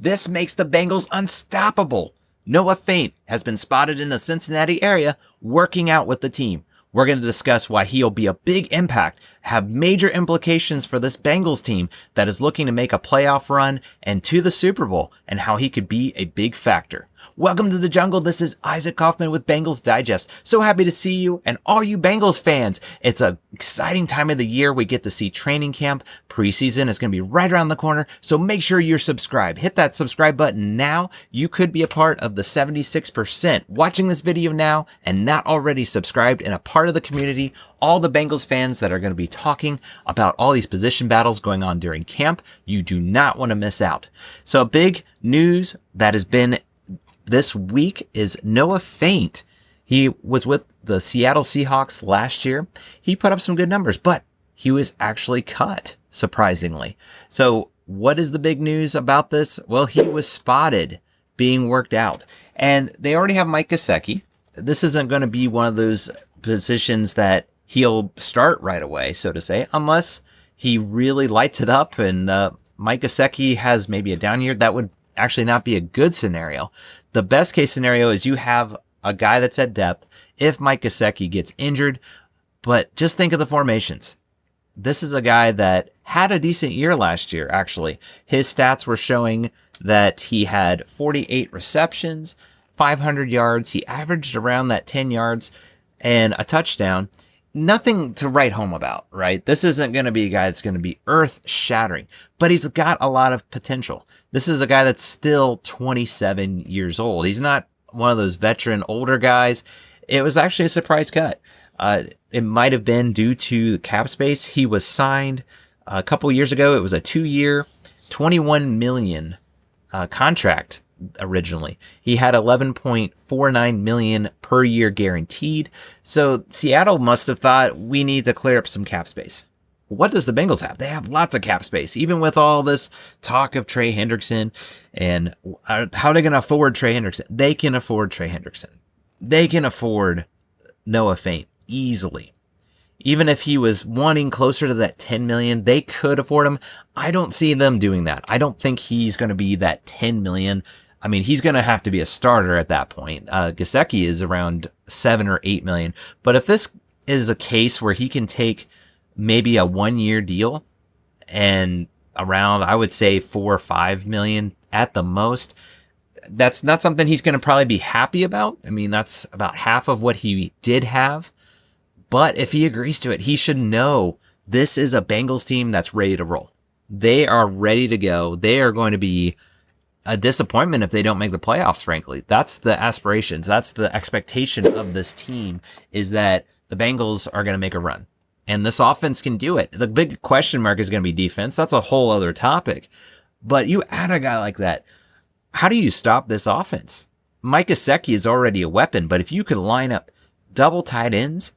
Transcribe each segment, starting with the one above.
This makes the Bengals unstoppable. Noah Fant has been spotted in the Cincinnati area working out with the team. We're going to discuss why he'll be a big impact, have major implications for this Bengals team that is looking to make a playoff run and to the Super Bowl, and how he could be a big factor. Welcome to the jungle. This is Isaac Coffman with Bengals Digest. So happy to see you and all you Bengals fans. It's an exciting time of the year. We get to see training camp. Preseason is going to be right around the corner. So make sure you're subscribed. Hit that subscribe button now. You could be a part of the 76% watching this video now and not already subscribed and a part of the community. All the Bengals fans that are going to be talking about all these position battles going on during camp. You do not want to miss out. So big news that has been this week is Noah Fant. He was with the Seattle Seahawks last year. He put up some good numbers, but he was actually cut, surprisingly. So what is the big news about this? Well, he was spotted being worked out. And they already have Mike Gesicki. This isn't going to be one of those positions that he'll start right away, so to say, unless he really lights it up and Mike Gesicki has maybe a down year. That would actually not be a good scenario. The best case scenario is you have a guy that's at depth if Mike Gesicki gets injured. But just think of the formations. This is a guy that had a decent year last year, actually. His stats were showing that he had 48 receptions, 500 yards. He averaged around that 10 yards and a touchdown. Nothing to write home about, right? This isn't going to be a guy that's going to be earth-shattering, but he's got a lot of potential. This is a guy that's still 27 years old. He's not one of those veteran older guys. It was actually a surprise cut. It might have been due to the cap space. He was signed a couple years ago. It was a 2-year, $21 million contract. Originally, he had 11.49 million per year guaranteed. So Seattle must have thought, we need to clear up some cap space. What does the Bengals have? They have lots of cap space, even with all this talk of Trey Hendrickson and how are they going to afford Trey Hendrickson? They can afford Trey Hendrickson. They can afford Noah Fant easily. Even if he was wanting closer to that 10 million, they could afford him. I don't see them doing that. I don't think he's going to be that 10 million. I mean, he's going to have to be a starter at that point. Gesicki is around 7 or 8 million. But if this is a case where he can take maybe a 1-year deal and around, I would say 4 or 5 million at the most, that's not something he's going to probably be happy about. I mean, that's about half of what he did have. But if he agrees to it, he should know this is a Bengals team that's ready to roll. They are ready to go. They are going to be a disappointment if they don't make the playoffs, frankly. That's the aspirations. That's the expectation of this team, is that the Bengals are going to make a run. And this offense can do it. The big question mark is going to be defense. That's a whole other topic. But you add a guy like that, how do you stop this offense? Mike Gesicki is already a weapon, but if you could line up double tight ends,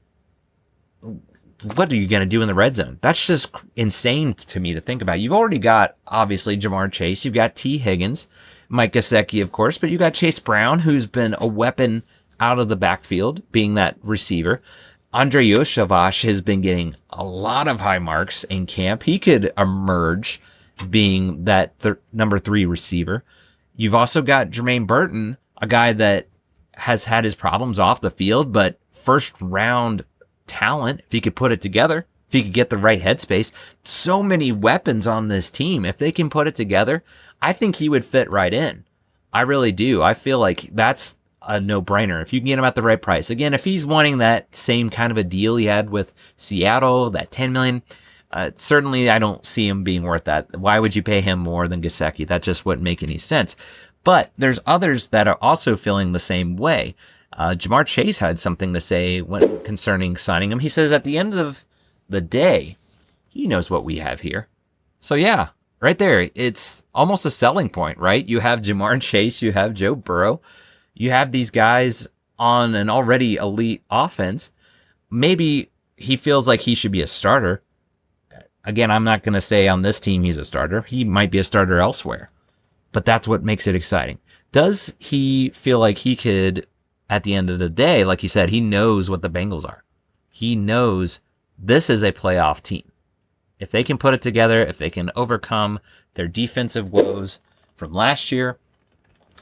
what are you going to do in the red zone? That's just insane to me to think about. You've already got, obviously, Jamar Chase. You've got T. Higgins, Mike Gesicki, of course, but you got Chase Brown, who's been a weapon out of the backfield, being that receiver. Andre Yoshavash has been getting a lot of high marks in camp. He could emerge being that number 3 receiver. You've also got Jermaine Burton, a guy that has had his problems off the field, but first round talent, if he could put it together, if he could get the right headspace. So many weapons on this team. If they can put it together, I think he would fit right in. I really do. I feel like that's a no-brainer if you can get him at the right price. Again, if he's wanting that same kind of a deal he had with Seattle, that 10 million, certainly I don't see him being worth that. Why would you pay him more than Gesicki? That just wouldn't make any sense. But there's others that are also feeling the same way. Jamar Chase had something to say concerning signing him. He says at the end of the day, he knows what we have here. So yeah, right there, it's almost a selling point, right? You have Jamar Chase, you have Joe Burrow, you have these guys on an already elite offense. Maybe he feels like he should be a starter. Again, I'm not going to say on this team he's a starter. He might be a starter elsewhere, but that's what makes it exciting. Does he feel like he could, at the end of the day, like you said, he knows what the Bengals are. He knows this is a playoff team. If they can put it together, if they can overcome their defensive woes, from last year.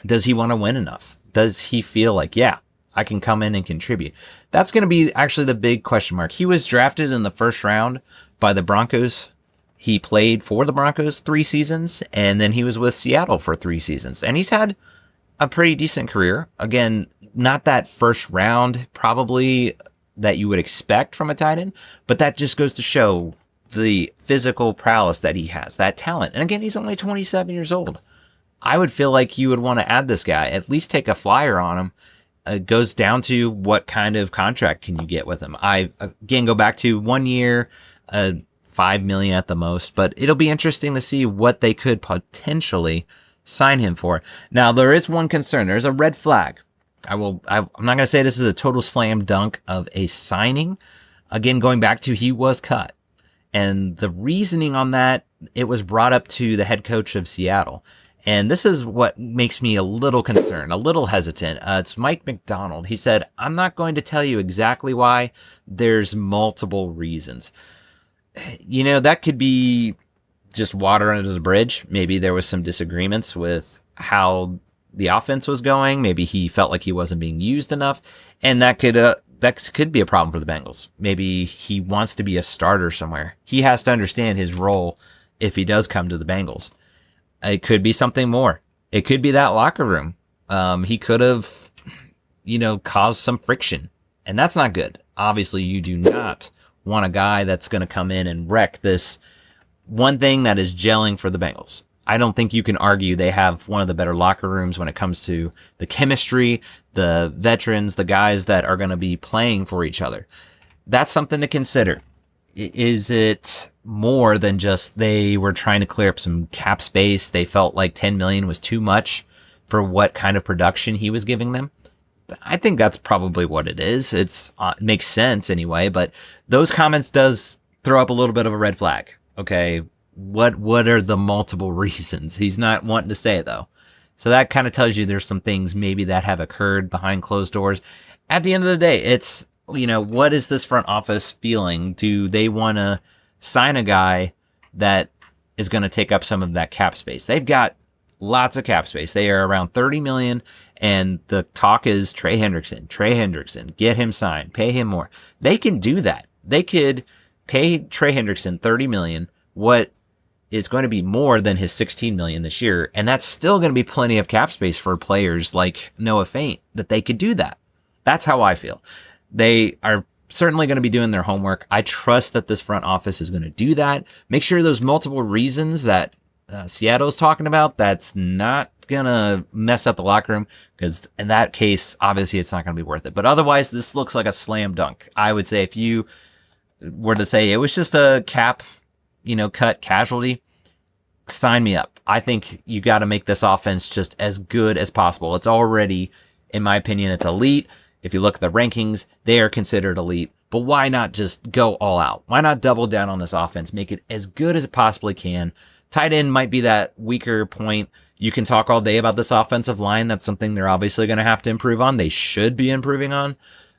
Does he want to win enough? Does he feel like, yeah, I can come in and contribute? That's going to be actually the big question mark. He was drafted in the first round by the Broncos. He played for the Broncos 3 seasons, and then he was with Seattle for 3 seasons. And he's had a pretty decent career. Again, not that first round probably that you would expect from a tight end, but that just goes to show the physical prowess that he has, that talent. And again, he's only 27 years old. I would feel like you would want to add this guy, at least take a flyer on him. It goes down to what kind of contract can you get with him. I, again, go back to 1 year, $5 million at the most, but it'll be interesting to see what they could potentially sign him for. Now, there is one concern. There's a red flag. I'm not going to say this is a total slam dunk of a signing. Again, going back to he was cut. And the reasoning on that, it was brought up to the head coach of Seattle. And this is what makes me a little concerned, a little hesitant. It's Mike McDonald. He said, I'm not going to tell you exactly why. There's multiple reasons. You know, that could be just water under the bridge. Maybe there was some disagreements with how the offense was going. Maybe he felt like he wasn't being used enough. And that could be a problem for the Bengals. Maybe he wants to be a starter somewhere. He has to understand his role if he does come to the Bengals. It could be something more. It could be that locker room. He could have, caused some friction. And that's not good. Obviously, you do not want a guy that's going to come in and wreck this one thing that is gelling for the Bengals. I don't think you can argue they have one of the better locker rooms when it comes to the chemistry, the veterans, the guys that are going to be playing for each other. That's something to consider. Is it more than just they were trying to clear up some cap space? They felt like $10 million was too much for what kind of production he was giving them. I think that's probably what it is. It makes sense anyway, but those comments does throw up a little bit of a red flag. Okay, what are the multiple reasons? He's not wanting to say, though. So that kind of tells you there's some things maybe that have occurred behind closed doors. At the end of the day, it's, what is this front office feeling? Do they want to sign a guy that is going to take up some of that cap space? They've got lots of cap space. They are around $30 million, and the talk is Trey Hendrickson, get him signed, pay him more. They can do that. They could pay Trey Hendrickson $30 million, what is going to be more than his $16 million this year, and that's still going to be plenty of cap space for players like Noah Fant, that they could do that. That's how I feel. They are certainly going to be doing their homework. I trust that this front office is going to do that. Make sure those multiple reasons that Seattle's talking about, that's not going to mess up the locker room, because in that case, obviously it's not going to be worth it. But otherwise, this looks like a slam dunk. I would say if you were to say it was just a cap, cut casualty, sign me up. I think you got to make this offense just as good as possible. It's already, in my opinion, it's elite. If you look at the rankings, they are considered elite. But why not just go all out? Why not double down on this offense? Make it as good as it possibly can. Tight end might be that weaker point. You can talk all day about this offensive line. That's something they're obviously going to have to improve on. They should be improving on.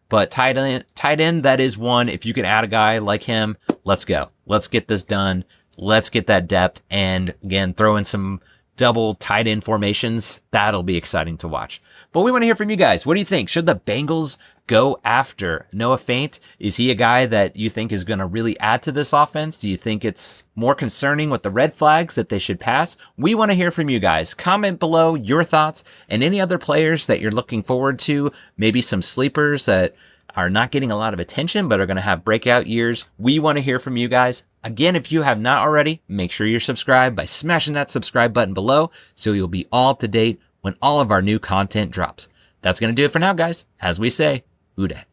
But tight end, that is one. If you can add a guy like him, let's go. Let's get this done. Let's get that depth. And again, throw in some double tight end formations. That'll be exciting to watch. But we want to hear from you guys. What do you think? Should the Bengals go after Noah Fant? Is he a guy that you think is going to really add to this offense? Do you think it's more concerning with the red flags that they should pass? We want to hear from you guys. Comment below your thoughts and any other players that you're looking forward to. Maybe some sleepers that are not getting a lot of attention but are going to have breakout years. We want to hear from you guys. Again, if you have not already, make sure you're subscribed by smashing that subscribe button below so you'll be all up to date when all of our new content drops. That's going to do it for now, guys. As we say, Uday.